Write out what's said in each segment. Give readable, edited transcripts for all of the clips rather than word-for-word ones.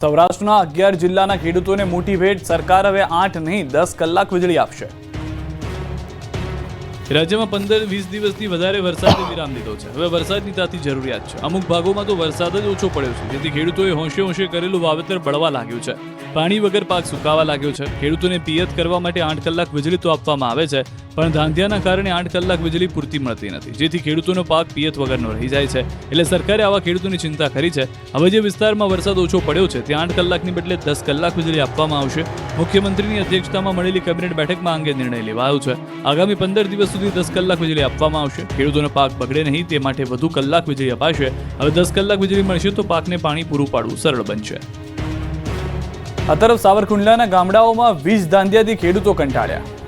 સૌરાષ્ટ્રના 11 જિલ્લાના ખેડૂતોને મોટી ભેટ. સરકાર હવે 8 નહીં 10 કલાક વીજળી આપશે. રાજ્યમાં 15-20 દિવસથી વધારે વરસાદે વિરામ લીધો છે. હવે વરસાદની તાતી જરૂરિયાત છે. અમુક ભાગોમાં તો વરસાદ જ ઓછો પડ્યો છે, જેથી ખેડૂતોએ હોંશે કરેલું વાવેતર બળવા લાગ્યું છે. પાણી વગર પાક સુકાવા લાગ્યો છે. ખેડૂતોને પિયત કરવા માટે 8 કલાક વીજળી તો આપવામાં આવે છે, પણ ધાંધિયાના કારણે 8 કલાક વીજળી પૂરતી મળતી નથી, જેથી ખેડૂતોનો પાક પિયત વગરનો રહી જાય છે. એટલે સરકારે આવા ખેડૂતોની ચિંતા કરી છે. હવે જે વિસ્તારમાં વરસાદ ઓછો પડ્યો છે ત્યાં 8 કલાકની બદલે 10 કલાક વીજળી આપવામાં આવશે. મુખ્યમંત્રીની અધ્યક્ષતામાં મળેલી કેબિનેટ બેઠકમાં અંગે નિર્ણય લેવાયો છે. આગામી 15 દિવસ સુધી 10 કલાક વીજળી આપવામાં આવશે. ખેડૂતોનો પાક બગડે નહીં તે માટે વધુ કલાક વીજળી અપાશે. હવે 10 કલાક વીજળી મળશે તો પાકને પાણી પૂરું પાડવું સરળ બનશે. આ તરફ સાવરકુંડલાના ગામડાઓમાં વીજ ધાંધિયાથી ખેડૂતો કંટાળ્યા.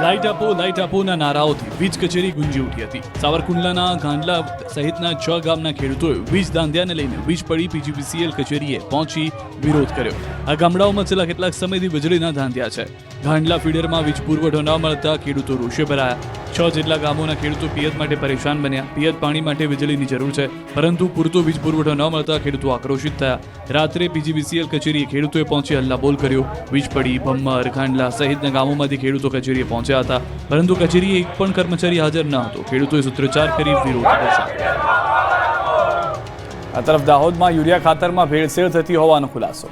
લાઇટ આપોના નારાઓથી વીજ કચેરી ગુંજી ઉઠી હતી. સાવરકુંડલાના ગાંડલા સહિતના 6 ગામના ખેડૂતોએ વીજ ધાંધિયાને લઈને વીજ પડી PGVCL કચેરીએ પહોંચી વિરોધ કર્યો. આ ગામડાઓમાં છેલ્લા કેટલાક સમયથી વીજળીના ધાંધિયા છે. ગાંડલા ફીડરમાં વીજ પુરવઠો ન મળતા ખેડૂતો રોષે ભરાયા. 6 જેટલા ગામોના ખેડૂતો પિયત માટે પરેશાન બન્યા. પિયત પાણી માટે વીજળીની જરૂર છે, પરંતુ પૂરતો વીજ પુરવઠો ન મળતા ખેડૂતો આક્રોશિત થયા. રાત્રે PGVCL કચેરીએ ખેડૂતોએ પહોંચી હલ્લાબોલ કર્યો. વીજ પડી ભમ્મર, ગાંડલા સહિતના ગામોમાંથી ખેડૂતો કચેરીએ પહોંચ્યા હતા, પરંતુ કચેરીએ એક પણ કર્મચારી હાજર ન હતો. ખેડૂતોએ સૂત્રોચ્ચાર કરી વિરોધ દર્શાવ્યો. આ તરફ દાહોદમાં યુરિયા ખાતરમાં ભેળસેળ થતી હોવાનો ખુલાસો.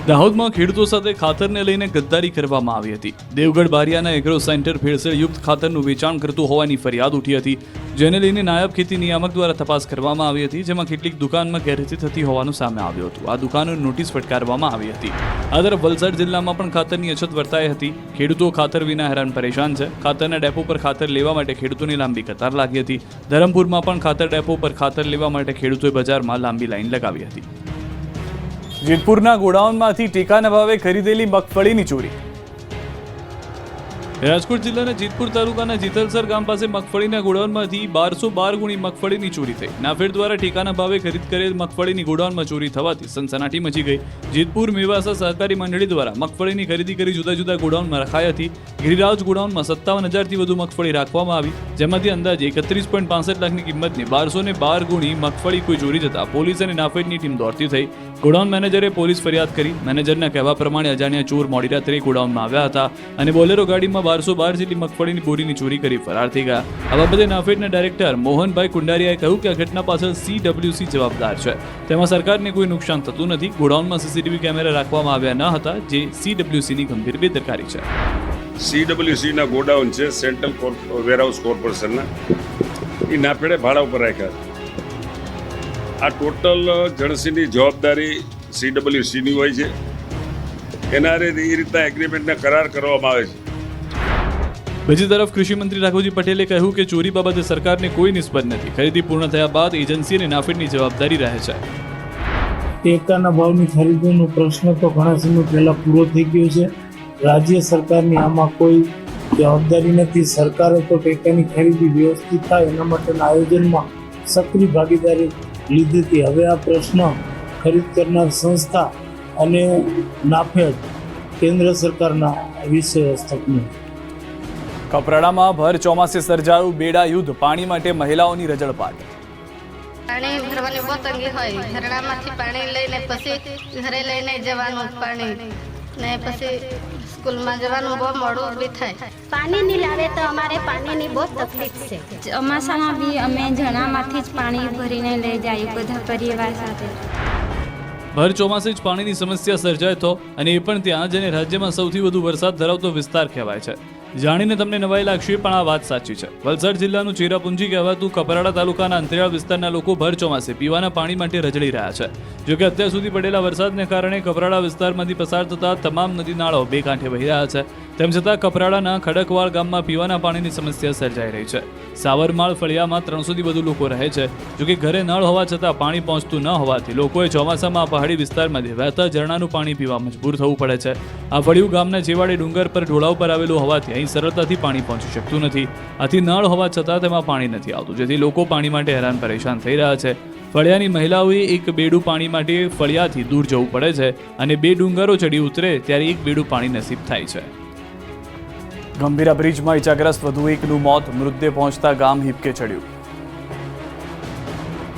દાહોદમાં ખેડૂતો સાથે ખાતરને લઈને ગદ્દારી કરવામાં આવી હતી. દેવગઢ બારિયાના એગ્રો સેન્ટર ભેળસેળયુક્ત ખાતરનું વેચાણ કરતું હોવાની ફરિયાદ ઉઠી હતી, જેને લઈને નાયબ ખેતી નિયામક દ્વારા તપાસ કરવામાં આવી હતી, જેમાં કેટલીક દુકાનમાં ગેરરીતિ થતી હોવાનું સામે આવ્યું હતું. આ દુકાનોને નોટિસ ફટકારવામાં આવી હતી. આ તરફ વલસાડ જિલ્લામાં પણ ખાતરની અછત વર્તાઈ હતી. ખેડૂતો ખાતર વિના હેરાન પરેશાન છે. ખાતરના ડેપો પર ખાતર લેવા માટે ખેડૂતોની લાંબી કતાર લાગી હતી. ધરમપુરમાં પણ ખાતર ડેપો પર ખાતર લેવા માટે ખેડૂતોએ બજારમાં લાંબી લાઈન લગાવી હતી. જેતપુરના ગોડાઉનમાંથી ટેકાના ભાવે ખરીદેલી મગફળીની ચોરી. રાજકોટ જિલ્લાના જેતપુર તાલુકાના જેતલસર ગામ પાસે મગફળીના ગોડાઉનમાંથી 1212 ગુણી મગફળીની ચોરી થઈ. નાફેડ દ્વારા ટેકાના ભાવે ખરીદ કરેલ મગફળીની ગોડાઉનમાં ચોરી થવાથી સનસનાટી મચી ગઈ. જેતપુર મેવાસા સહકારી મંડળી દ્વારા મગફળીની ખરીદી કરી જુદા જુદા ગોડાઉનમાં રખાઈ હતી. ગિરિરાજ ગોડાઉનમાં 57,000થી વધુ મગફળી રાખવામાં આવી, જેમાંથી અંદાજે 31.65 લાખની કિંમતની 1212 ગુણી મગફળી કોઈ ચોરી જતા પોલીસ અને નાફેડની ટીમ દોડતી થઈ. ગોડાઉન મેનેજરે પોલીસ ફરિયાદ કરી. મેનેજરના કહેવા પ્રમાણે અજાણ્યા ચોર મોડી રાત્રે ગોડાઉનમાં આવ્યા હતા અને બોલેરો ગાડીમાં 1212 જેટલી મગફળીની બોરીની ચોરી કરી ફરાર થઈ ગયા. આ બાબતે નાફેડના ડાયરેક્ટર મોહનભાઈ કુંડારિયાએ કહ્યું કે આ ઘટના પાછળ CWC જવાબદાર છે. તેમાં સરકારને કોઈ નુકસાન થતું નથી. ગોડાઉનમાં CCTV કેમેરા રાખવામાં આવ્યા ન હતા, જે CWCની ગંભીર બેદરકારી છે. CWCના ગોડાઉન છે, સેન્ટ્રલ વેરહાઉસ કોર્પોરેશનના, એ નાફેડે ભાડા ઉપર રાખ્યા. આ ટોટલ જણસીની જવાબદારી CWCની હોય છે. એના એ રીતના એગ્રીમેન્ટના કરાર કરવામાં આવે છે. બીજી તરફ કૃષિ મંત્રી રાઘવજી પટેલે કહ્યું કે ચોરી બાબતે સરકારને કોઈ નિસ્બત નથી. ખરીદી પૂર્ણ થયા બાદ એજન્સી અને નાફેડની જવાબદારી રહે છે. ટેકાના ભાવની ખરીદીનો પ્રશ્ન તો ઘણા સમય પહેલા પૂરો થઈ ગયો છે. રાજ્ય સરકારની આમાં કોઈ જવાબદારી નથી. સરકારે તો ટેકાની ખરીદી વ્યવસ્થિત થાય એના માટેના આયોજનમાં સક્રિય ભાગીદારી લીધી હતી. હવે આ પ્રશ્ન ખરીદ કરનાર સંસ્થા અને નાફેડ કેન્દ્ર સરકારના વિષય હસ્તકનું. કપરાડામાં ભર ચોમાસે સર્જાયું બેડા યુદ્ધ. પાણી માટે મહિલાઓની રજળપાટ. પાણી ભરવાની બહુ તંગી હોય. ઝરણામાંથી પાણી લઈને પછી ઘરે લઈને જવાનું પાણી, ને પછી સ્કૂલમાં જવાનું બહુ મોડું બી થાય. પાણી નહીં લાવે તો અમારે પાણીની બહુ તકલીફ છે. ચોમાસામાં બી અમે ઝરણામાંથી જ પાણી ભરીને લઈ જઈએ બધા પરિવાર સાથે. ભર ચોમાસે જ પાણીની સમસ્યા સર્જાય તો, અને એ પણ ત્યાં જેને રાજ્યમાં સૌથી વધુ વરસાદ ધરાવતો વિસ્તાર કહેવાય છે. જાણીને તમને નવાઈ લાગશે, પણ આ વાત સાચી છે. વલસાડ જિલ્લાનું ચેરાપુંજી કહેવાતું કપરાડા તાલુકાના અંતરિયાળ વિસ્તારના લોકો ભર ચોમાસે પીવાના પાણી માટે રજળી રહ્યા છે. જોકે અત્યાર સુધી પડેલા વરસાદને કારણે કપરાડા વિસ્તારમાંથી પસાર થતા તમામ નદી નાળો બે કાંઠે વહી રહ્યા છે. તેમ છતાં કપરાડાના ખડકવાળ ગામમાં પીવાના પાણીની સમસ્યા સર્જાઈ રહી છે. સાવરમાળ ફળિયામાં 300થી વધુ લોકો રહે છે. જોકે ઘરે નળ હોવા છતાં પાણી પહોંચતું ન હોવાથી લોકોએ ચોમાસામાં પહાડી વિસ્તારમાંથી વહેતા ઝરણાનું પાણી પીવા મજબૂર થવું પડે છે. આ ફળિયું ગામના છેવાડે ડુંગર પર ઢોળાવ પર આવેલું હોવાથી અહીં સરળતાથી પાણી પહોંચી શકતું નથી. આથી નળ હોવા છતાં તેમાં પાણી નથી આવતું, જેથી લોકો પાણી માટે હેરાન પરેશાન થઈ રહ્યા છે. ફળિયાની મહિલાઓએ એક બેડું પાણી માટે ફળિયાથી દૂર જવું પડે છે, અને 2 ડુંગરો ચડી ઉતરે ત્યારે એક બેડું પાણી નસીબ થાય છે. ગંભીરા બ્રિજમાં ઇજાગ્રસ્ત વધુ એકનું મોત, મૃતદેહ પહોંચતા ગામ હિબકે ચડ્યું.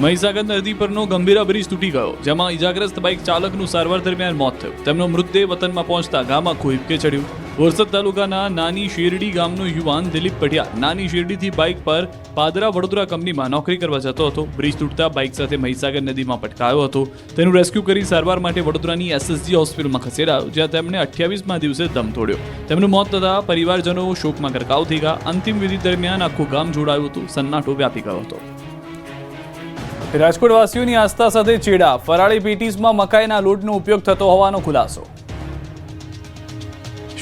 મહીસાગર નદી પરનો ગંભીરા બ્રિજ તૂટી ગયો, જેમાં ઇજાગ્રસ્ત બાઇક ચાલકનું સારવાર દરમિયાન મોત થયું. તેમનો મૃતદેહ વતનમાં પહોંચતા ગામ આખું હિબકે ચડ્યું. બોરસદ તાલુકાના નાની શેરડી ગામનો યુવાન દિલીપ પઢિયા નાની શેરડીથી બાઇક પર પાદરા વડોદરા કંપનીમાં નોકરી કરવા જતો હતો. બ્રિજ તૂટતા બાઇક સાથે મહીસાગર નદીમાં પટકાયો હતો. તેનું રેસ્ક્યુ કરી સારવાર માટે વડોદરાની SSG હોસ્પિટલમાં ખસેડાયો, જ્યાં તેમણે 28મા દિવસે દમ તોડ્યો. તેમનું મોત થતાં પરિવારજનો શોકમાં ગરકાવ થઈ ગયા. અંતિમ વિધિ દરમિયાન આખું ગામ જોડાયું હતું. સન્નાટો વ્યાપી ગયો હતો. રાજકોટવાસીઓની આસ્થા સાથે ચેડા, ફરાળી પેટીસમાં મકાઈના લોટનો ઉપયોગ થતો હોવાનો ખુલાસો.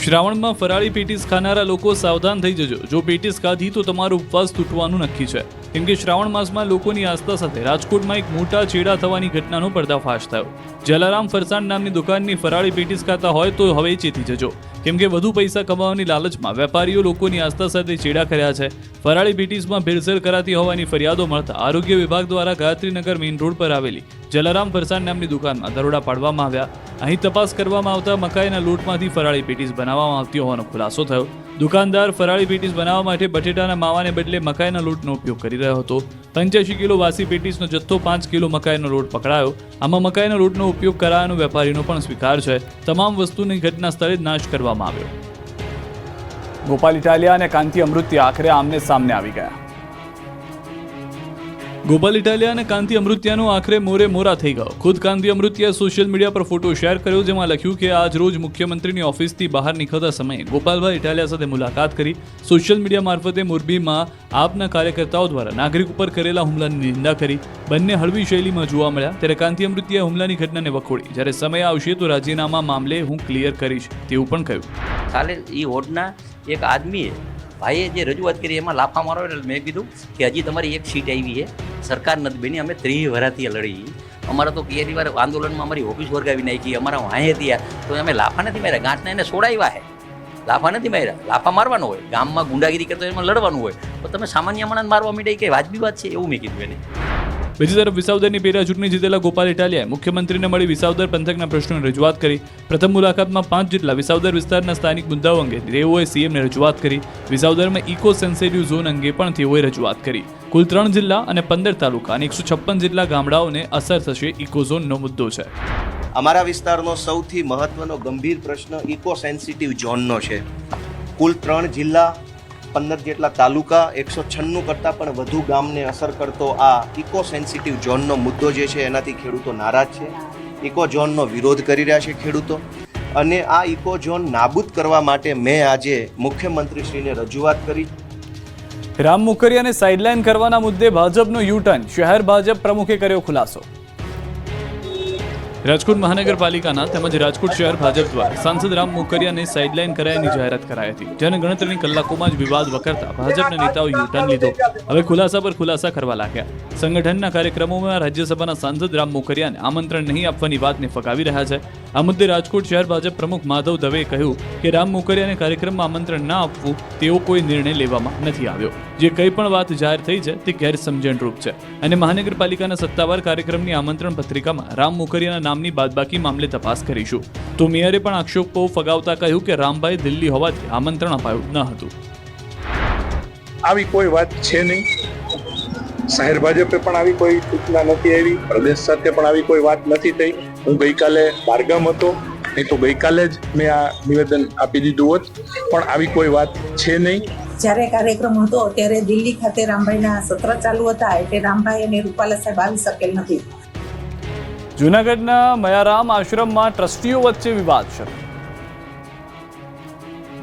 શ્રાવણમાં ફરાળી પેટીસ ખાનારા લોકો સાવધાન થઈ જજો. જો પેટીસ ખાધી તો તમારો ઉપવાસ તૂટવાનું નક્કી છે, કેમ કે શ્રાવણ માસમાં લોકોની આસ્થા સાથે રાજકોટમાં એક મોટા ચેડા થવાની ઘટનાનો પર્દાફાશ થયો. જલારામ ફરસાણ નામની દુકાનની ફરાળી પેટીસ ખાતા હોય તો હવે ચેતી જજો, કેમ કે વધુ પૈસા કમાવાની લાલચમાં વેપારીઓ લોકોની આસ્થા સાથે ચેડા કર્યા છે. ફરાળી પેટીસમાં ભેળસેળ કરાતી હોવાની ફરિયાદો મળતા આરોગ્ય વિભાગ દ્વારા ગાયત્રીનગર મેઇન રોડ પર આવેલી જલારામ ફરસાણ નામની દુકાનમાં દરોડા પાડવામાં આવ્યા. અહીં તપાસ કરવામાં આવતા મકાઈના લોટમાંથી ફરાળી પેટીસ બનાવવામાં આવતી હોવાનો ખુલાસો થયો. દુકાનદાર ફરાળી પેટીસ બનાવવા માટે બટેટાના માવાને બદલે મકાઈના લોટનો ઉપયોગ કરી રહ્યો હતો. 85 કિલો વાસી પેટીસનો જથ્થો 5 કિલો મકાઈનો લોટ પકડાયો. આમાં મકાઈના લોટનો ઉપયોગ કરાયાનો વેપારીનો પણ સ્વીકાર છે. તમામ વસ્તુની ઘટના સ્થળે જ નાશ કરવામાં આવ્યો. ગોપાલ ઇટાલિયા અને કાંતિ અમૃત્યા આખરે આમને સામને આવી ગયા. ગોપાલ ઇટાલિયા અને કાંતિ અમૃત્યાનો આખરે મોરે મોરા થઈ ગયો. ખુદ કાંતિ અમૃત્યાએ સોશિયલ મીડિયા પર ફોટો શેર કર્યો, જેમાં લખ્યું કે આજ રોજ મુખ્યમંત્રીની ઓફિસથી બહાર નીકળતા સમયે ગોપાલભાઈ ઇટાલિયા સાથે મુલાકાત કરી. સોશિયલ મીડિયા મારફતે મોરબીમાં આપના કાર્યકર્તાઓ દ્વારા નાગરિક ઉપર કરેલા હુમલાની નિંદા કરી. બંને હળવી શૈલીમાં જોવા મળ્યા. ત્યારે કાંતિ અમૃત્યાએ હુમલાની ઘટનાને વખોડી. જ્યારે સમય આવશે તો રાજીનામા મામલે હું ક્લિયર કરીશ તેવું પણ કહ્યું. કાલે એ વોર્ડના એક આદમીએ ભાઈએ જે રજૂઆત કરી એમાં લાફા મારો એટલે મેં કીધું કે હજી તમારી એક સીટ આવી છે, સરકાર નથી બની, અમે 30 વર્ષથી લડી. અમારા તો કેરી વાર આંદોલનમાં અમારી ઓફિસ વર્ગાવી નાખી, અમારા વાંહે હતી તો અમે લાફા નથી માર્યા, ગાંઠના એને છોડાવ્યા છે. લાફા નથી માર્યા. લાફા મારવાનો હોય, ગામમાં ગુંડાગીરી કરતો એમાં લડવાનું હોય, તો તમે સામાન્ય માણસ મારવા માંડે કે વાજબી વાત છે એવું મેં કીધું એને. બીજી તરફ વિસાવદરની પેટા ચૂંટણી જીતેલા ગોપાલ ઇટાલિયાએ મુખ્યમંત્રીને મળી વિસાવદર પંથકના પ્રશ્નોની રજૂઆત કરી. પ્રથમ મુલાકાતમાં 5 જેટલા વિસાવદર વિસ્તારના સ્થાનિક મુદ્દાઓ અંગે તેઓએ CMને રજૂઆત કરી. વિસાવદરમાં ઇકો સેન્સિટિવ ઝોન અંગે પણ તેઓએ રજૂઆત કરી. કુલ 3 જિલ્લા અને 15 તાલુકા અને 156 જેટલા ગામડાઓને અસર થશે ઇકો ઝોનનો મુદ્દો છે. અમારા વિસ્તારનો સૌથી મહત્વનો ગંભીર પ્રશ્ન ઇકો સેન્સિટિવ ઝોનનો છે. કુલ 3 જિલ્લા, 15 જેટલા તાલુકા, 196 કરતાં પણ વધુ ગામને અસર કરતો આ ઇકો સેન્સિટિવ ઝોનનો મુદ્દો જે છે એનાથી ખેડૂતો નારાજ છે. ઇકો ઝોનનો વિરોધ કરી રહ્યા છે ખેડૂતો, અને આ ઇકો ઝોન નાબૂદ કરવા માટે મેં આજે મુખ્યમંત્રીશ્રીને રજૂઆત કરી. રામ મોકરિયાને સાઇડલાઇન કરવાના મુદ્દે ભાજપનો યુટર્ન, શહેર ભાજપ પ્રમુખે કર્યો ખુલાસો. રાજકોટ મહાનગરપાલિકાના તેમજ રાજકોટ શહેર ભાજપ દ્વારા સાંસદ રામ મોકરિયાને સાઇડલાઇન કરાયાની જાહેરાત કરાઈ હતી, જેને ગણતરીની કલાકોમાં જ વિવાદ વકરતા ભાજપના નેતાઓ યુટર્ન લીધો. હવે ખુલાસા પર ખુલાસા કરવા લાગ્યા. સંગઠનના કાર્યક્રમોમાં રાજ્યસભાના સાંસદ રામ મોકરિયાને આમંત્રણ નહીં આપવાની વાતને ફગાવી રહ્યા છે. આ મુદ્દે રાજકોટ શહેર ભાજપ પ્રમુખ માધવ દવેએ કહ્યું કે રામ મોકરિયાને કાર્યક્રમમાં આમંત્રણ ના આપવું તેવો કોઈ નિર્ણય લેવામાં નથી આવ્યો. જે કંઈ પણ વાત જાહેર થઈ છે તે ગેરસમજણરૂપ છે, અને મહાનગરપાલિકાના સત્તાવાર કાર્યક્રમની આમંત્રણ પત્રિકામાં રામ મોકરિયાના નામની બાદબાકી મામલે તપાસ કરીશું. તો મેયરે પણ આક્ષેપો ફગાવતા કહ્યું કે રામભાઈ દિલ્હી હોવાથી આમંત્રણ અપાયું ન હતું. આવી કોઈ વાત છે નહીં. શહેર ભાજપે પણ આવી કોઈ સૂચના નથી આવી, પ્રદેશ સાથે પણ આવી કોઈ વાત નથી થઈ. હું ગઈકાલે બહારગામ હતો, નહીં તો ગઈકાલે જ મેં આ નિવેદન આપી દીધું હોત, પણ આવી કોઈ વાત છે નહીં. જ્યારે કાર્યક્રમ હતો ત્યારે દિલ્હી ખાતે રામભાઈના સત્ર ચાલુ હતા, એટલે રામભાઈ અને રૂપાલા સાહેબ આવી શકેલ નથી. જૂનાગઢના મયારામ આશ્રમમાં ટ્રસ્ટીઓ વચ્ચે વિવાદ શરૂ.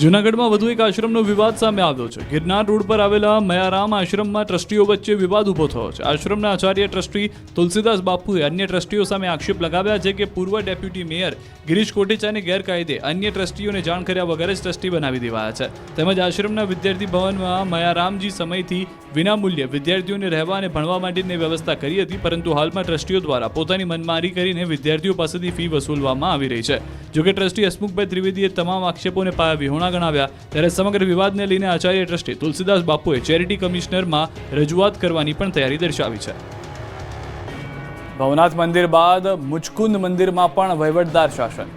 જૂનાગઢમાં વધુ એક આશ્રમનો વિવાદ સામે આવ્યો છે. ગિરનાર રોડ પર આવેલા મયારામ આશ્રમમાં ટ્રસ્ટીઓ વચ્ચે વિવાદ ઊભો થયો છે. આશ્રમના આચાર્ય ટ્રસ્ટી તુલસીદાસ બાપુએ અન્ય ટ્રસ્ટીઓ સામે આક્ષેપ લગાવ્યા છે કે પૂર્વ ડેપ્યુટી મેયર ગિરીશ કોટેચાને ગેરકાયદે અન્ય ટ્રસ્ટીઓને જાણ કર્યા વગર જ ટ્રસ્ટી બનાવી દેવાયા છે. તેમજ આશ્રમના વિદ્યાર્થી ભવનમાં મયારામજી સમયથી વિનામૂલ્યે વિદ્યાર્થીઓને રહેવા અને ભણવા માટેની વ્યવસ્થા કરી હતી, પરંતુ હાલમાં ટ્રસ્ટીઓ દ્વારા પોતાની મનમારી કરીને વિદ્યાર્થીઓ પાસેથી ફી વસૂલવામાં આવી રહી છે. જોકે ટ્રસ્ટી હસમુખભાઈ ત્રિવેદીએ તમામ આક્ષેપોને પાયા વિહોણા ગણાવ્યા. ત્યારે સમગ્ર વિવાદને લઈને આચાર્ય ટ્રસ્ટી તુલસીદાસ બાપુએ ચેરિટી કમિશનરમાં રજૂઆત કરવાની પણ તૈયારી દર્શાવી છે. ભવનાથ મંદિર બાદ મુચકુંદ મંદિરમાં પણ વહીવટદાર શાસન.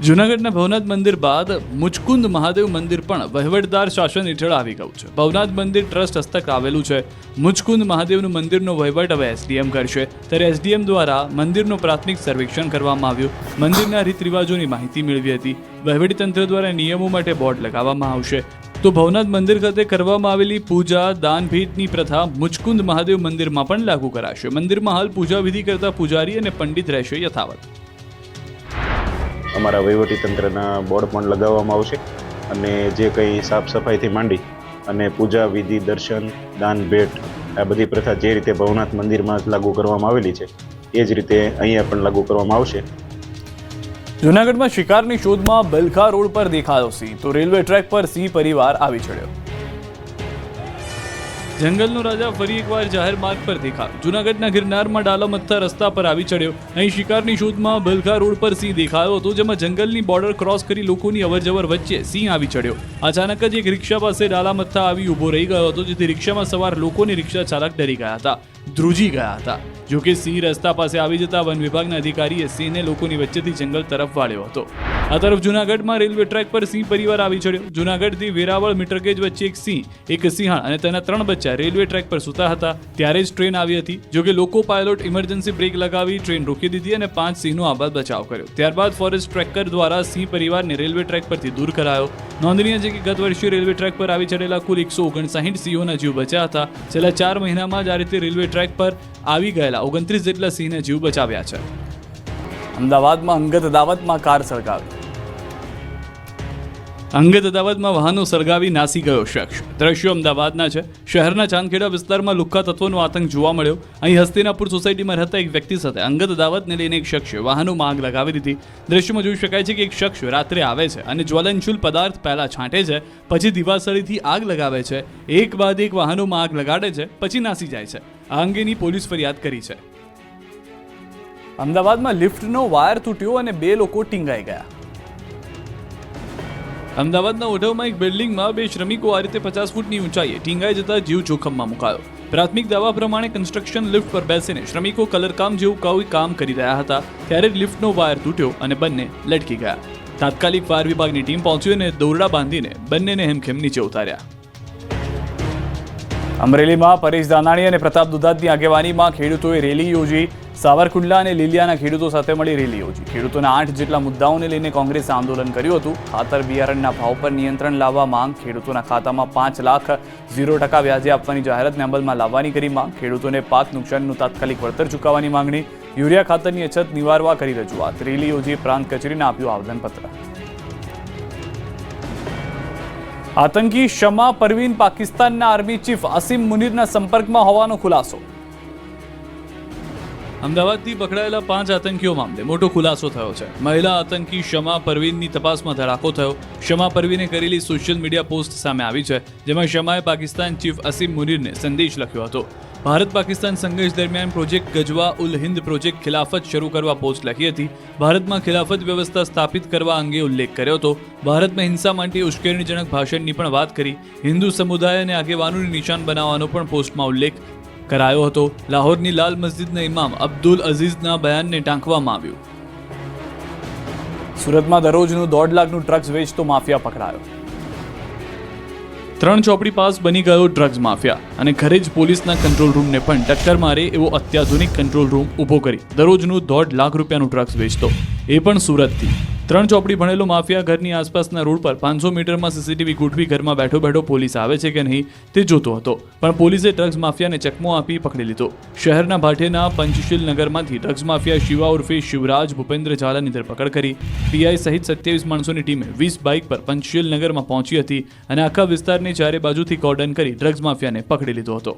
જૂનાગઢના ભવનાથ મંદિર બાદ મુચકુંદ મહાદેવ મંદિર પણ વહીવટદાર શાસન હેઠળ આવી ગયું છે. ભવનાથ મંદિર ટ્રસ્ટ હસ્તક આવેલું છે. મુચકુંદ મહાદેવનું મંદિરનો વહીવટ હવે એસડીએમ કરશે. ત્યારે એસડીએમ દ્વારા મંદિરનું પ્રાથમિક સર્વેક્ષણ કરવામાં આવ્યું. મંદિરના રીત રિવાજોની માહિતી મેળવી હતી. વહીવટીતંત્ર દ્વારા નિયમો માટે બોર્ડ લગાવવામાં આવશે. તો ભવનાથ મંદિર ખાતે કરવામાં આવેલી પૂજા દાન ભેટની પ્રથા મુચકુંદ મહાદેવ મંદિરમાં પણ લાગુ કરાશે. મંદિરમાં હાલ પૂજા વિધિ કરતા પૂજારી અને પંડિત રહેશે યથાવત. અમારા વહીવટીતંત્રના બોર્ડ પણ લગાવવામાં આવશે અને જે કંઈ સાફ સફાઈથી માંડી અને પૂજા વિધિ દર્શન દાન ભેટ આ બધી પ્રથા જે રીતે ભવનાથ મંદિરમાં લાગુ કરવામાં આવેલી છે એ જ રીતે અહીંયા પણ લાગુ કરવામાં આવશે. જૂનાગઢમાં શિકારની શોધમાં બલખા રોડ પર દેખાયો સિંહ, તો રેલવે ટ્રેક પર સિંહ પરિવાર આવી ચડ્યો. જંગલનો રાજા ફરી એકવાર જાહેર માર્ગ પર દેખાયો. જૂનાગઢના ગિરનારમાં ડાલામથ્થા રસ્તા પર આવી ચડ્યો. અહીં શિકારની શોધમાં બલખા રોડ પર સિંહ દેખાયો હતો, જેમાં જંગલની બોર્ડર ક્રોસ કરી લોકોની અવરજવર વચ્ચે સિંહ આવી ચડ્યો. અચાનક જ એક રિક્ષા પાસે ડાલામથ્થા આવી ઊભો રહી ગયો હતો, જેથી રિક્ષામાં સવાર લોકોની રિક્ષા ચાલક ડરી ગયા હતા, ધ્રુજી ગયા હતા. જોકે સિંહ રસ્તા પાસે આવી જતા વન વિભાગના અધિકારીએ સિંહને લોકોની વચ્ચેથી જંગલ તરફ વાળ્યો હતો. આ તરફ જૂનાગઢમાં રેલવે ટ્રેક પર સિંહ પરિવાર આવી ચડ્યો. જૂનાગઢથી વેરાવળ મીટરગેજ વચ્ચે એક સિંહ, એક સિંહણ અને તેના 3 બચ્ચા રેલવે ટ્રેક પર સૂતા હતા. ત્યારે જ ટ્રેન આવી હતી. જોકે લોકો પાયલોટ ઇમરજન્સી બ્રેક લગાવી ટ્રેન રોકી દીધી અને 5 સિંહનો આબાદ બચાવ કર્યો. ત્યારબાદ ફોરેસ્ટ ટ્રેકર દ્વારા સિંહ પરિવારને રેલવે ટ્રેક પરથી દૂર કરાયો. નોંધનીય છે કે ગત વર્ષે રેલવે ટ્રેક પર આવી ચડેલા કુલ 159 સિંહોના જીવ બચ્યા હતા. છેલ્લા 4 મહિનામાં જ આ રીતે રેલવે ટ્રેક પર આવી ગયેલા 29 જેટલા સિંહને જીવ બચાવ્યા છે. અમદાવાદમાં અંગત અદાવતમાં કાર સળગાવી. અંગત અદાવતમાં વાહનો સળગાવી નાસી ગયો શખ્સ. દ્રશ્યો અમદાવાદના છે. શહેરના ચાંદખેડા વિસ્તારમાં લુખ્ખા તત્વોનો આતંક જોવા મળ્યો. અહીં હસ્તિનાપુર સોસાયટીમાં રહેતા એક વ્યક્તિ સાથે અંગત અદાવતને લઈને એક શખ્સે વાહનોમાં આગ લગાવી દીધી. દ્રશ્યમાં જોઈ શકાય છે કે એક શખ્સ રાત્રે આવે છે અને જ્વલનશીલ પદાર્થ પહેલા છાંટે છે, પછી દિવાસળીથી આગ લગાવે છે, એક બાદ એક વાહનોમાં આગ લગાડે છે, પછી નાસી જાય છે. આ અંગેની પોલીસ ફરિયાદ કરી છે. અમદાવાદમાં લિફ્ટનો વાયર તૂટ્યો અને 2 લોકો ટીંગાઈ ગયા. અમદાવાદના ઓઢવમાં એક બિલ્ડિંગમાં 2 શ્રમિકો આ રીતે 50 ફૂટની ઊંચાઈએ ટીંગાઈ જતા જીવ જોખમમાં મુકાયો. પ્રાથમિક દાવા પ્રમાણે કન્સ્ટ્રક્શન લિફ્ટ પર બેસીને શ્રમિકો કલરકામ જેવું કોઈ કામ કરી રહ્યા હતા, ત્યારે લિફ્ટનો વાયર તૂટ્યો અને બંને લટકી ગયા. તાત્કાલિક ફાયર વિભાગની ટીમ પહોંચી અને દોરડા બાંધીને બંનેને હેમખેમ નીચે ઉતાર્યા. અમરેલીમાં પરેશ દાનાણી અને પ્રતાપ દુધાતની આગેવાનીમાં ખેડૂતોએ રેલી યોજી. સાવરકુંડલા અને લીલિયાના ખેડૂતો સાથે મળી રેલી યોજી. ખેડૂતોના 8 જેટલા મુદ્દાઓને લઈને કોંગ્રેસે આંદોલન કર્યું હતું. ખાતર બિયારણના ભાવ પર નિયંત્રણ લાવવા માંગ, ખેડૂતોના ખાતામાં 5 લાખ 0% વ્યાજે આપવાની જાહેરાતને અમલમાં લાવવાની કરી માંગ, ખેડૂતોને પાક નુકસાનનું તાત્કાલિક વળતર ચૂકવવાની માંગણી, યુરિયા ખાતરની અછત નિવારવા કરી રજૂઆત. રેલી યોજી પ્રાંત કચેરીને આપ્યું આવેદનપત્ર. આતંકી શમા પરવીન પાકિસ્તાનના આર્મી ચીફ અસીમ મુનીરના સંપર્કમાં હોવાનો ખુલાસો. અમદાવાદથી પકડાયેલા 5 આતંકીઓ મામલે મોટો ખુલાસો થયો છે. મહિલા આતંકી શમા પરવીનની તપાસમાં ધડાકો થયો. શમા પરવીને કરેલી સોશિયલ મીડિયા પોસ્ટ સામે આવી છે, જેમાં શમાએ પાકિસ્તાન ચીફ અસીમ મુનીરને સંદેશ લખ્યો હતો. ભારત પાકિસ્તાન સંઘર્ષ દરમિયાન પ્રોજેક્ટ ગજવા ઉલ હિન્દ પ્રોજેક્ટ ખિલાફત શરૂ કરવા પોસ્ટ લખી હતી. ભારતમાં ખિલાફત વ્યવસ્થા સ્થાપિત કરવા અંગે ઉલ્લેખ કર્યો હતો. ભારતમાં હિંસા માટે ઉશ્કેરણીજનક ભાષણની પણ વાત કરી. હિન્દુ સમુદાય અને આગેવાનોને નિશાન બનાવવાનો પણ પોસ્ટમાં ઉલ્લેખ કરાયો હતો. લાહોરની લાલ મસ્જિદના ઇમામ અબ્દુલ અઝીઝના બયાનને ટાંકવામાં આવ્યું. સુરતમાં દરરોજનું 1.5 લાખનું ડ્રગ્સ વેચતો માફિયા પકડાયો. 3 ચોપડી પાસ બની ગયો ડ્રગ્સ માફિયા અને ઘરે જ પોલીસના કંટ્રોલ રૂમને પણ ટક્કર મારે એવો અત્યાધુનિક કંટ્રોલ રૂમ ઊભો કરી દરરોજનું 1.5 લાખ રૂપિયાનું ડ્રગ્સ વેચતો, એ પણ સુરતથી. 3 ચોપડી ભણેલો માફિયા ઘરની આસપાસના રોડ પર 500 મીટરમાં સીસીટીવી ગોઠવી ઘરમાં બેઠો બેઠો પોલીસ આવે છે કે નહીં તે જોતો હતો, પણ પોલીસે ડ્રગ્સ માફિયાને ચકમો આપી પકડી લીધો. શહેરના ભાટેના પંચશીલ નગરમાંથી ડ્રગ્સ માફિયા શિવા ઉર્ફે શિવરાજ ભૂપેન્દ્ર ઝાલાની ધરપકડ કરી. પીઆઈ સહિત 27 માણસોની ટીમે 20 બાઇક પર પંચશીલ નગરમાં પહોંચી હતી અને આખા વિસ્તારને ચારે બાજુથી કોર્ડન કરી ડ્રગ્સ માફિયાને પકડી લીધો હતો.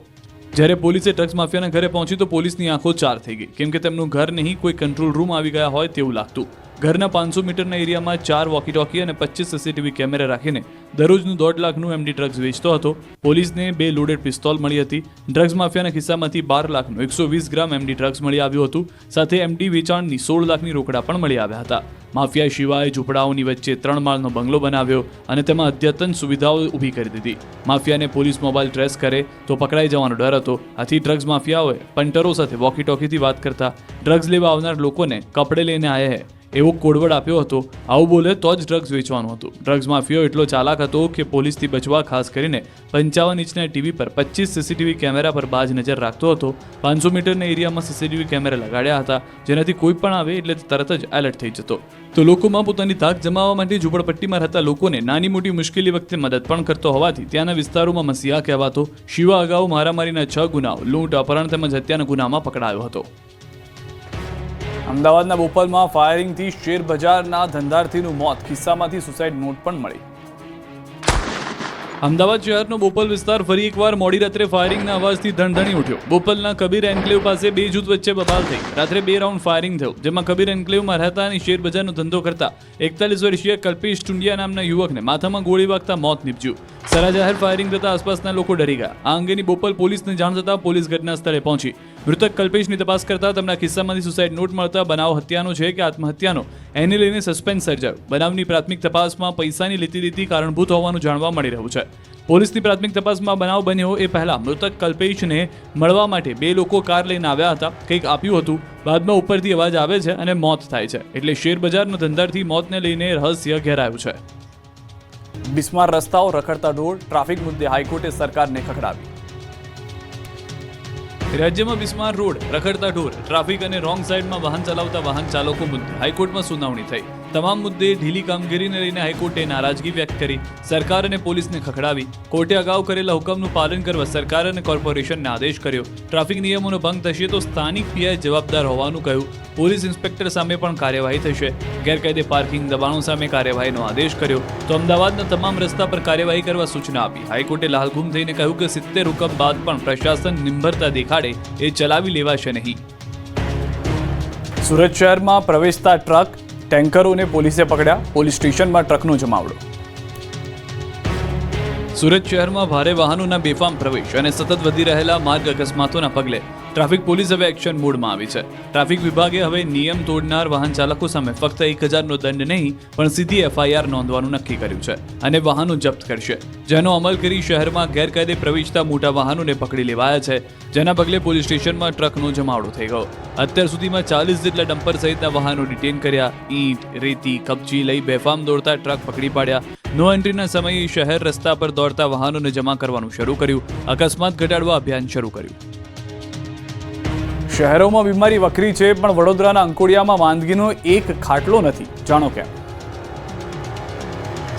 જ્યારે પોલીસે ડ્રગ્સ માફિયાના ઘરે પહોંચી તો પોલીસની આંખો ચાર થઈ ગઈ, કેમ કે તેમનું ઘર નહીં કોઈ કંટ્રોલ રૂમ આવી ગયા હોય તેવું લાગતું. ઘરના 500 મીટરના એરિયામાં 4 વોકી ટોકી અને 25 સીસીટીવી કેમેરા રાખીને દરરોજનું 1.5 લાખનું એમડી ડ્રગ્સ વેચતો હતો. પોલીસને 2 લોડેડ પિસ્તોલ મળી હતી. ડ્રગ્સ માફિયાના ખિસ્સામાંથી 12 લાખનું 120 ગ્રામ એમડી ડ્રગ્સ મળી આવ્યું હતું. સાથે એમડી વેચાણની 16 લાખની રોકડા પણ મળી આવ્યા હતા. માફિયા શિવાએ ઝૂંપડાઓની વચ્ચે 3 માળનો બંગલો બનાવ્યો અને તેમાં અદ્યતન સુવિધાઓ ઊભી કરી દીધી. માફિયાને પોલીસ મોબાઈલ ટ્રેસ કરે તો પકડાઈ જવાનો ડર હતો. આથી ડ્રગ્સ માફિયાઓએ પંટરો સાથે વોકી ટોકીથી વાત કરતા ડ્રગ્સ લેવા આવનાર લોકોને કપડે લેને આયે હે એવો કોડવર્ડ આપ્યો હતો. આવું બોલે તો જ ડ્રગ્સ વેચવાનું હતું. ડ્રગ્સ માફિયો એટલો ચાલાક હતો કે પોલીસથી બચવા ખાસ કરીને 55 ઇંચના ટીવી પર 25 સીસીટીવી કેમેરા પર બાજ નજર રાખતો હતો. 500 મીટરના એરિયામાં સીસીટીવી કેમેરા લગાડ્યા હતા, જેનાથી કોઈ પણ આવે એટલે તરત જ એલર્ટ થઈ જતો. તો લોકોમાં પોતાની તાક જમાવવા માટે ઝૂંપડપટ્ટીમાં રહેતા લોકોને નાની મોટી મુશ્કેલી વખતે મદદ પણ કરતો હોવાથી ત્યાંના વિસ્તારોમાં મસીહા કહેવાતો. શિવા અગાઉ મારામારીના 6 ગુનાઓ, લૂંટ, અપહરણ તેમજ હત્યાના ગુનામાં પકડાયો હતો. અમદાવાદના બોપલમાં ફાયરિંગથી શેર બજારના ધંધાર્થીનું મોત, કિસ્સામાંથી સુસાઇડ નોટ પણ મળી. અમદાવાદ શહેરનો બોપલ વિસ્તાર ફરી એકવાર મોડી રાત્રે ફાયરિંગના અવાજથી ધણધણી ઉઠ્યો. બોપલના કબીર એન્કલેવ પાસે બે જૂથ વચ્ચે બબાલ થઈ. રાત્રે 2 રાઉન્ડ ફાયરિંગ થયું, જેમાં કબીર એન્કલેવમાં રહેતા અને શેર બજારનો ધંધો કરતા 41 વર્ષીય કલ્પેશ ટુંડિયા નામના યુવકને માથામાં ગોળી વાગતા મોત નીપજ્યું. સરા જાહેર ફાયરિંગ થતા આસપાસના લોકો ડરી ગયા. આ અંગેની બોપલ પોલીસને જાણ થતાં પોલીસ ઘટના સ્થળે પહોંચી મૃતક કલ્પેશની તપાસ કરતા તેમના કિસ્સામાંથી સુસાઇડ નોટ મળતા બનાવ હત્યાનો છે કે આત્મહત્યાનો એને લઈને સસ્પેન્સ સર્જાયું. બનાવની પ્રાથમિક તપાસમાં પૈસાની લીતી કારણભૂત હોવાનું જાણવા મળી રહ્યું છે. પોલીસની પ્રાથમિક તપાસમાં બનાવ બન્યો એ પહેલા મૃતક કલ્પેશને મળવા માટે 2 લોકો કાર લઈને આવ્યા હતા. કંઈક આપ્યું હતું, બાદમાં ઉપરથી અવાજ આવે છે અને મોત થાય છે. એટલે શેર બજારનો ધંધાર્થી મોતને લઈને રહસ્ય ઘેરાયું છે. બિસ્માર રસ્તાઓ રખડતા ઢોર, ટ્રાફિક મુદ્દે હાઈકોર્ટે સરકારને ખખડાવી. રાજ્યમાં બિસ્માર રોડ, રખડતા ઢોર, ટ્રાફિક અને રોંગ સાઈડમાં વાહન ચલાવતા વાહન ચાલકો મુદ્દે હાઈકોર્ટમાં સુનાવણી થઈ. તમામ મુદ્દે ઢીલી કામગીરીને લઈને હાઈકોર્ટે નારાજગી વ્યક્ત કરી સરકાર અને પોલીસને ખખડાવી. કોર્ટે અગાઉ કરેલા હુકમનું પાલન કરવા સરકાર અને કોર્પોરેશનને આદેશ કર્યો. ટ્રાફિક નિયમોનો ભંગ થશે તો સ્થાનિક પીઆઈ જવાબદાર હોવાનું કહ્યું. પોલીસ ઇન્સ્પેક્ટર સામે પણ કાર્યવાહી થશે. ગેરકાયદે પાર્કિંગ, દબાણો સામે કાર્યવાહીનો આદેશ કર્યો. તો અમદાવાદના તમામ રસ્તા પર કાર્યવાહી કરવા સૂચના આપી. હાઈકોર્ટે લાલઘૂમ થઈને કહ્યું કે 70 હુકમ બાદ પણ પ્રશાસન નિર્ભરતા દેખાડે એ ચલાવી લેવાશે નહીં. સુરત શહેરમાં પ્રવેશતા ટ્રક, ટેન્કરોને પોલીસે પકડ્યા. પોલીસ સ્ટેશનમાં ટ્રકનો જમાવડો. સુરત શહેરમાં ભારે વાહનોના બેફામ પ્રવેશ અને સતત વધી રહેલા માર્ગ અકસ્માતોના પગલે ટ્રાફિક પોલીસ હવે એક્શન મોડમાં આવી છે. ટ્રાફિક વિભાગે હવે નિયમ તોડનાર વાહન ચાલકો સામે ફક્ત 1000નો દંડ નહીં પણ સીધી FIR નોંધવાનું નક્કી કર્યું છે અને વાહનો જપ્ત કરશે, જેનો અમલ કરી શહેરમાં ગેરકાયદે પ્રવેશતા મોટા વાહનોને પકડી લેવાયા છે, જેના પગલે પોલીસ સ્ટેશનમાં ટ્રકનો જમાવડો થઈ ગયો. અત્યાર સુધીમાં 40 જેટલા ડમ્પર સહિતના વાહનો ડિટેન કર્યા. ઈંટ, રેતી, કપચી લઈ બેફામ દોડતા ટ્રક પકડી પાડ્યા. નો એન્ટ્રીના સમયે શહેર રસ્તા પર દોડતા વાહનોને જમા કરવાનું શરૂ કર્યું. અકસ્માત ઘટાડવા અભિયાન શરૂ કર્યું. શહેરોમાં બીમારી વકરી છે, પણ વડોદરાના અંકોડિયામાં માંદગીનો એક ખાટલો નથી. જાણો કેમ?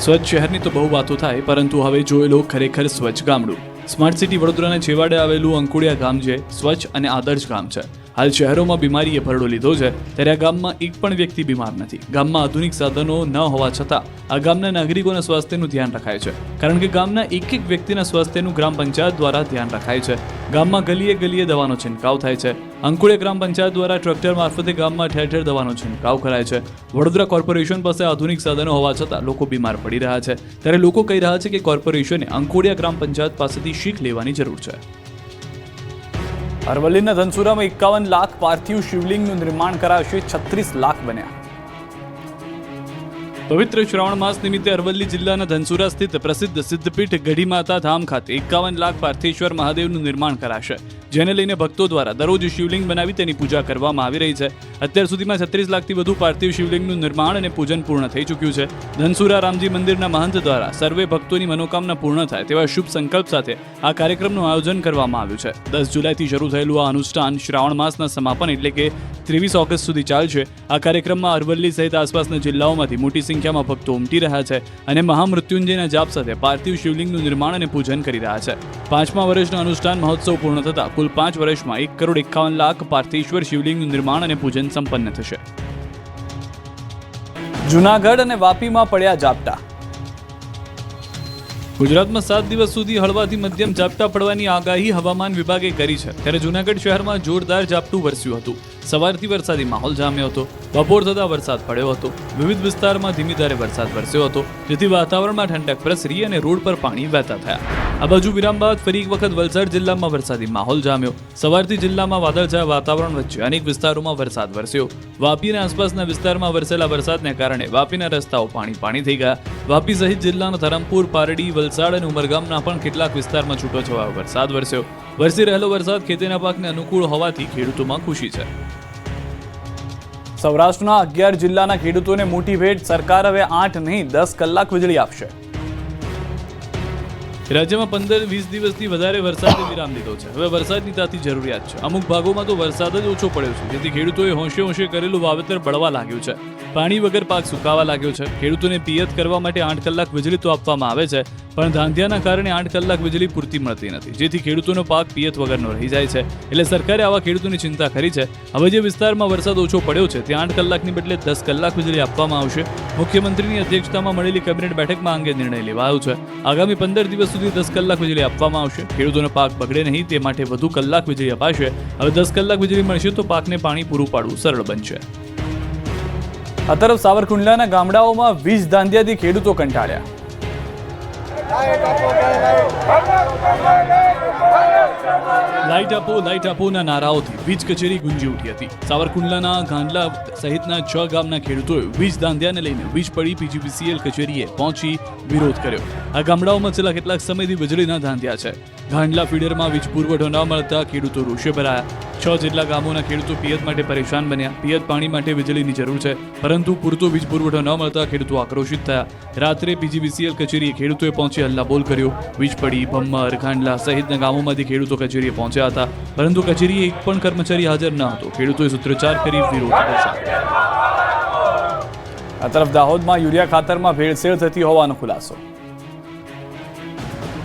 સ્વચ્છ શહેરની તો બહુ વાતો થાય, પરંતુ હવે જોઈ લો ખરેખર સ્વચ્છ ગામડું. સ્માર્ટ સિટી વડોદરાના છેવાડે આવેલું અંકોડિયા ગામ જે સ્વચ્છ અને આદર્શ ગામ છે. હાલ શહેરોમાં બીમારીએ ભરડો લીધો છે, ત્યારે આ ગામમાં એક પણ વ્યક્તિ બીમાર નથી. ગામમાં આધુનિક સાધનો ન હોવા છતાં આ ગામના નાગરિકોના સ્વાસ્થ્યનું ધ્યાન રખાય છે, કારણ કે ગામના એક વ્યક્તિના સ્વાસ્થ્યનું ગ્રામ પંચાયત દ્વારા ધ્યાન રખાય છે. ગામમાં ગલીએ ગલીએ દવાનો છંટકાવ થાય છે. અંકોડિયા ગ્રામ પંચાયત દ્વારા ટ્રેક્ટર મારફતે ગામમાં ઠેર ઠેર દવાનો છંટકાવ કરાય છે. વડોદરા કોર્પોરેશન પાસે આધુનિક સાધનો હોવા છતાં લોકો બીમાર પડી રહ્યા છે, ત્યારે લોકો કહી રહ્યા છે કે કોર્પોરેશને અંકોડિયા ગ્રામ પંચાયત પાસેથી શીખ લેવાની જરૂર છે. અરવલ્લીના ધનસુરામાં 51 લાખ પાર્થિવ શિવલિંગનું નિર્માણ કરાશે. 36 લાખ બન્યા. પવિત્ર શ્રાવણ માસ નિમિત્તે અરવલ્લી જિલ્લાના ધનસુરા સ્થિત પ્રસિદ્ધ સિદ્ધપીઠ ગઢી માતા ધામ ખાતે 51 લાખ પાર્થેશ્વર મહાદેવનું નિર્માણ કરાશે, જેને લઈને ભક્તો દ્વારા દરરોજ શિવલિંગ બનાવી તેની પૂજા કરવામાં આવી રહી છે. અત્યાર સુધીમાં 36 લાખથી વધુ પાર્થિવ શિવલિંગનું નિર્માણ અને પૂજન પૂર્ણ થઈ ચૂક્યું છે. ધનસુરા રામજી મંદિરના મહંત દ્વારા સર્વે ભક્તોની મનોકામના પૂર્ણ થાય તેવા શુભ સંકલ્પ સાથે આ કાર્યક્રમનું આયોજન કરવામાં આવ્યું છે. 10 જુલાઈથી શરૂ થયેલું આ અનુષ્ઠાન શ્રાવણ માસના સમાપન એટલે કે 23 ઓગસ્ટ સુધી ચાલશે. આ કાર્યક્રમમાં અરવલ્લી સહિત આસપાસના જિલ્લાઓમાંથી મોટી સંખ્યામાં ભક્તો ઉમટી રહ્યા છે અને મહામૃત્યુંજયના જાપ સાથે પાર્થિવ શિવલિંગનું નિર્માણ અને પૂજન કરી રહ્યા છે. 5મા વર્ષના અનુષ્ઠાન મહોત્સવ પૂર્ણ થતાં કુલ 5 વર્ષમાં 1,51 લાખ પાર્થેશ્વર શિવલિંગનું નિર્માણ અને પૂજન સંપન્ન થશે. જૂનાગઢ અને વાપીમાં પડ્યા ઝાપટા. ગુજરાતમાં 7 દિવસ સુધી હળવાથી મધ્યમ ઝાપટા પડવાની આગાહી હવામાન વિભાગે કરી છે, ત્યારે જૂનાગઢ શહેરમાં જોરદાર ઝાપટું વરસ્યું હતું. સવારથી વરસાદી માહોલ જામ્યો હતો. બપોર થતાં વરસાદ પડ્યો હતો. વિવિધ વિસ્તારમાં ધીમી ધારે વરસાદ વરસ્યો હતો, જેથી વાતાવરણમાં ઠંડક પ્રસરી અને રોડ પર પાણી વહેતા થયા. આ બાજુ વિરામ બાદ ફરી એક વખત વલસાડ જિલ્લામાં વરસાદી માહોલ જામ્યો. સવારથી જિલ્લામાં વાદળછાયા વાતાવરણ વચ્ચે અનેક વિસ્તારોમાં વરસાદ વરસ્યો. વાપી અને આસપાસના વિસ્તારમાં વરસેલા વરસાદને કારણે વાપીના રસ્તાઓ પાણી થઈ ગયા. વાપી સહિત જિલ્લાના ધરમપુર, પારડી, વલસાડ અને ઉમરગામના પણ કેટલાક વિસ્તારમાં છૂટોછવાયો વરસાદ વરસ્યો. વરસી રહેલો વરસાદ ખેતીના પાકને અનુકૂળ હોવાથી ખેડૂતોમાં ખુશી છે. સૌરાષ્ટ્રના 11 જિલ્લાના ખેડૂતોને મોટી ભેટ, સરકાર હવે 8 નહીં 10 કલાક વીજળી આપશે. રાજ્યમાં 15-20 દિવસથી વધારે વરસાદે વિરામ લીધો છે. હવે વરસાદની તાતી જરૂરિયાત છે. અમુક ભાગોમાં તો વરસાદ જ ઓછો પડ્યો છે, જેથી ખેડૂતોએ હોંશે કરેલું વાવેતર બળવા લાગ્યું છે. પાણી વગર પાક સુકાવા લાગ્યો છે. ખેડૂતોને પિયત કરવા માટે 8 કલાક વીજળી તો આપવામાં આવે છે, પણ ધાંધિયાના કારણે 8 કલાક વીજળી પૂરતી મળતી નથી, જેથી ખેડૂતોનો પાક પિયત વગરનો રહી જાય છે. એટલે સરકારે આવા ખેડૂતોની ચિંતા કરી છે. હવે જે વિસ્તારમાં વરસાદ ઓછો પડ્યો છે ત્યાં 8 કલાકની બદલે 10 કલાક વીજળી આપવામાં આવશે. મુખ્યમંત્રીની અધ્યક્ષતામાં મળેલી કેબિનેટ બેઠકમાં અંગે નિર્ણય લેવાયો છે. આગામી 15 દિવસ સુધી 10 કલાક વીજળી આપવામાં આવશે. ખેડૂતોનો પાક બગડે નહીં તે માટે વધુ કલાક વીજળી અપાશે. હવે 10 કલાક વીજળી મળશે તો પાકને પાણી પૂરું પાડવું સરળ બનશે. આ તરફ સાવરકુંડલાના ગામડાઓમાં વીજ ધાંધિયાથી ખેડૂતો કંટાળ્યા. લાઇટ આપોના નારાઓથી વીજ કચેરી ગુંજી ઉઠી હતી. સાવરકુંડલાના ગાંડલા સહિતના 6 ગામના ખેડૂતોએ વીજ ધાંધિયાને લઈને વીજ પડી PGVCL કચેરીએ પહોંચી વિરોધ કર્યો. આ ગામડાઓમાં છેલ્લા કેટલાક સમયથી વીજળીના ધાંધિયા છે. ગાંડલા ફીડરમાં વીજ પુરવઠો ન મળતા ખેડૂતો રોષે ભરાયા. 6 જેટલા ગામોના ખેડૂતો પિયત માટે પરેશાન બન્યા. પિયત પાણી માટે વીજળીની જરૂર છે, પરંતુ પૂરતો વીજ પુરવઠો ન મળતા ખેડૂતો આક્રોશિત થયા. રાત્રે PGVCL કચેરીએ ખેડૂતોએ પહોંચી હલ્લાબોલ કર્યો. વીજ પડી, ભમ્મર, ગાંડલા સહિતના ગામોમાંથી ખેડૂતો કચેરીએ પહોંચ્યા હતા, પરંતુ કચેરીએ એક પણ કર્મચારી હાજર ન હતો. ખેડૂતોએ સૂત્રોચ્ચાર કરી વિરોધ દર્શાવ્યો. આ તરફ દાહોદમાં યુરિયા ખાતરમાં ભેળસેળ થતી હોવાનો ખુલાસો.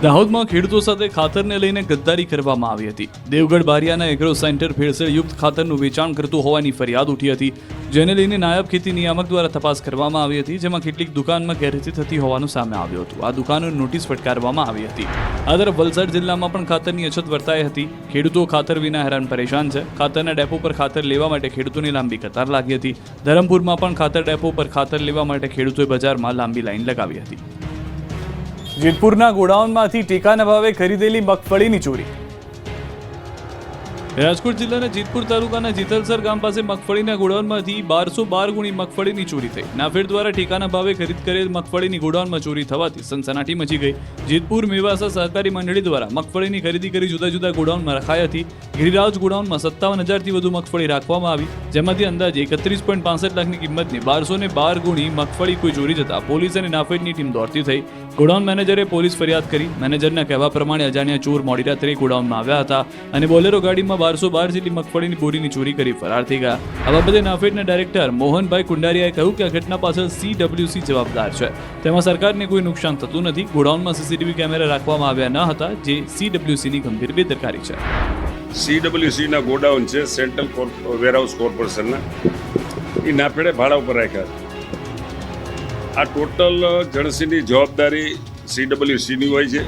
દાહોદમાં ખેડૂતો સાથે ખાતરને લઈને ગદ્દારી કરવામાં આવી હતી. દેવગઢ બારિયાના એગ્રો સેન્ટર ભેળસેળયુક્ત ખાતરનું વેચાણ કરતું હોવાની ફરિયાદ ઉઠી હતી, જેને લઈને નાયબ ખેતી નિયામક દ્વારા તપાસ કરવામાં આવી હતી, જેમાં કેટલીક દુકાનમાં ગેરરીતિ થતી હોવાનું સામે આવ્યું હતું. આ દુકાનોને નોટિસ ફટકારવામાં આવી હતી. આ તરફ વલસાડ જિલ્લામાં પણ ખાતરની અછત વર્તાઈ હતી. ખેડૂતો ખાતર વિના હેરાન પરેશાન છે. ખાતરના ડેપો પર ખાતર લેવા માટે ખેડૂતોની લાંબી કતાર લાગી હતી. ધરમપુરમાં પણ ખાતર ડેપો પર ખાતર લેવા માટે ખેડૂતોએ બજારમાં લાંબી લાઈન લગાવી હતી. જેતપુરના ગોડાઉનમાંથી ટેકાના ભાવે ખરીદેલી મગફળીની ચોરી. રાજકોટ જિલ્લાના જેતપુર તાલુકાના જેતલસર ગામ પાસે મગફળીના ગોડાઉનમાંથી 1212 ગુણી મગફળીની ચોરી થઈ. નાફેડ દ્વારા ટેકાના ભાવે ખરીદ કરેલ મગફળીની ગોડાઉનમાં ચોરી થવાથી સનસનાટી મચી ગઈ. જેતપુર મેવાસા સહકારી મંડળી દ્વારા મગફળીની ખરીદી કરી જુદા જુદા ગોડાઉનમાં રખાઈ હતી. ગિરિરાજ ગોડાઉનમાં 57,000થી વધુ મગફળી રાખવામાં આવી, જેમાંથી અંદાજે 31.65 લાખની કિંમતની 1212 ગુણી મગફળી કોઈ ચોરી જતા પોલીસ અને નાફેડની ટીમ દોડતી થઈ. ગોડાઉન મેનેજરે પોલીસ ફરિયાદ કરી. મેનેજરના કહેવા પ્રમાણે અજાણ્યા ચોર મોડી રાત્રે ગોડાઉનમાં આવ્યા હતા અને બોલેરો ગાડીમાં 1212 જેટલી મગફળીની બોરીની ચોરી કરી ફરાર થઈ ગયા. આ બાબતે નાફેડના ડાયરેક્ટર મોહનભાઈ કુંડારિયાએ કહ્યું કે આ ઘટના પાછળ CWC જવાબદાર છે. તેમાં સરકારને કોઈ નુકસાન થતું નથી. ગોડાઉનમાં CCTV કેમેરા રાખવામાં આવ્યા ન હતા, જે CWCની ગંભીર બેદરકારી છે. CWCના ગોડાઉન છે, સેન્ટ્રલ વેરહાઉસ કોર્પોરેશનના, એ નાફેડે ભાડા ઉપર રાખ્યા. આ ટોટલ જણસીની જવાબદારી CWCની હોય છે.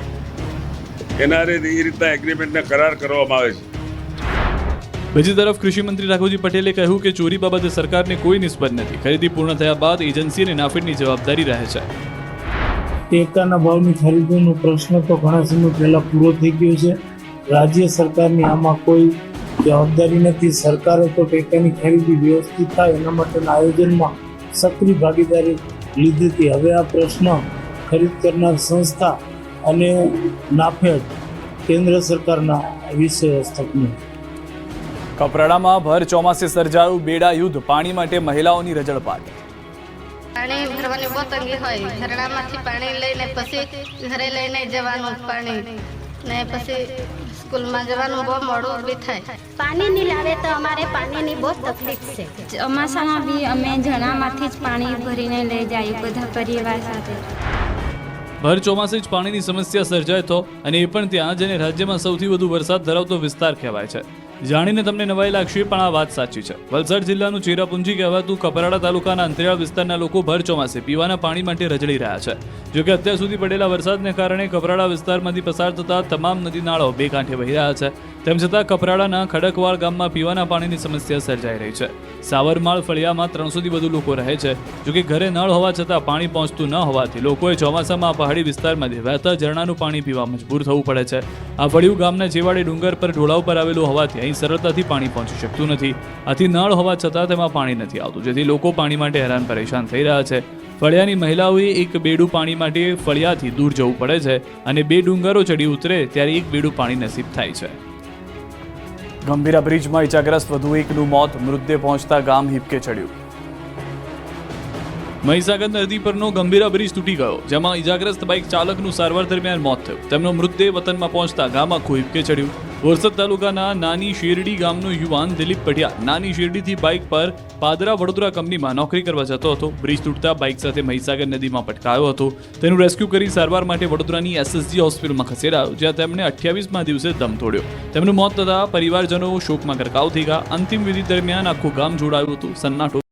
એના એ રીતના એગ્રીમેન્ટના કરાર કરવામાં આવે છે. બીજી તરફ કૃષિ મંત્રી રાઘવજી પટેલે કહ્યું કે ચોરી બાબતે સરકારને કોઈ નિસ્બત નથી. ખરીદી પૂર્ણ થયા બાદ એજન્સી અને નાફેડની જવાબદારી રહે છે. ટેકાના ભાવની ખરીદીનો પ્રશ્ન તો ઘણા સમય પહેલા પૂરો થઈ ગયો છે. રાજ્ય સરકારની આમાં કોઈ જવાબદારી નથી. સરકારે તો ટેકાની ખરીદી વ્યવસ્થિત થાય એના માટેના આયોજનમાં સક્રિય ભાગીદારી લીધી હતી. હવે આ પ્રશ્ન ખરીદ કરનાર સંસ્થા અને નાફેડ કેન્દ્ર સરકારના વિષય હસ્તકનું. કપરાડામાં ભર ચોમાસે સર્જાયું બેડા યુદ્ધ. પાણી માટે મહિલાઓની રજળપાટ. પાણી ભરવાની બહુ તંગી હોય. ઝરણામાંથી પાણી લઈને પછી ઘરે લઈને જવાનું પાણી, ને પછી સ્કૂલમાં જવાનું બહુ મોડું બી થાય. પાણી નહીં લાવે તો અમારે પાણીની બહુ તકલીફ છે. ચોમાસામાં બી અમે ઝરણામાંથી જ પાણી ભરીને લઈ જઈએ બધા પરિવાર સાથે. ભર ચોમાસે જ પાણીની સમસ્યા સર્જાય તો, અને એ પણ ત્યાં જેને રાજ્યમાં સૌથી વધુ વરસાદ ધરાવતો વિસ્તાર કહેવાય છે. જાણીને તમને નવાઈ લાગશે, પણ આ વાત સાચી છે. વલસાડ જિલ્લાનું ચેરાપુંજી કહેવાતું કપરાડા તાલુકાના અંતરિયાળ વિસ્તારના લોકો ભર ચોમાસે પીવાના પાણી માટે રજળી રહ્યા છે. જોકે અત્યાર સુધી પડેલા વરસાદને કારણે કપરાડા વિસ્તારમાંથી પસાર થતા તમામ નદી નાળો બે કાંઠે વહી રહ્યા છે. તેમ છતાં કપરાડાના ખડકવાડ ગામમાં પીવાના પાણીની સમસ્યા સર્જાઈ રહી છે. સાવરમાળ ફળિયામાં 300થી વધુ લોકો રહે છે. જોકે ઘરે નળ હોવા છતાં પાણી પહોંચતું ન હોવાથી લોકોએ ચોમાસામાં આ પહાડી વિસ્તારમાંથી વહેતા ઝરણાનું પાણી પીવા મજબૂર થવું પડે છે. આ ફળિયું ગામના છેવાડે ડુંગર પર ઢોળાવ પર આવેલું હોવાથી અહીં સરળતાથી પાણી પહોંચી શકતું નથી. આથી નળ હોવા છતાં તેમાં પાણી નથી આવતું, જેથી લોકો પાણી માટે હેરાન પરેશાન થઈ રહ્યા છે. ફળિયાની મહિલાઓએ એક બેડું પાણી માટે ફળિયાથી દૂર જવું પડે છે, અને બે ડુંગરો ચડી ઉતરે ત્યારે એક બેડું પાણી નસીબ થાય છે. ગંભીરા બ્રિજમાં ઇજાગ્રસ્ત વધુ એકનું મોત, મૃતદેહ પહોંચતા ગામ હિબકે ચડ્યું. મહીસાગર નદી પરનો ગંભીરા બ્રિજ તૂટી ગયો, જેમાં ઇજાગ્રસ્ત બાઇક ચાલકનું સારવાર દરમિયાન મોત થયું. તેમનો મૃતદેહ વતનમાં પહોંચતા ગામ આખું હિબકે ચડ્યું. બોરસદ તાલુકાના નાની શેરડી ગામનો યુવાન દિલીપ પઢિયા નાની શેરડીથી બાઇક પર પાદરા વડોદરા કંપનીમાં નોકરી કરવા જતો હતો. બ્રિજ તૂટતા બાઇક સાથે મહીસાગર નદીમાં પટકાયો હતો. તેનું રેસ્ક્યુ કરી સારવાર માટે વડોદરાની SSG હોસ્પિટલમાં ખસેડાયો, જ્યાં તેમણે 28મા દિવસે દમ તોડ્યો. તેમનું મોત થતાં પરિવારજનો શોકમાં ગરકાવ થઈ ગયા. અંતિમ વિધિ દરમિયાન આખું ગામ જોડાયું હતું. સન્નાટો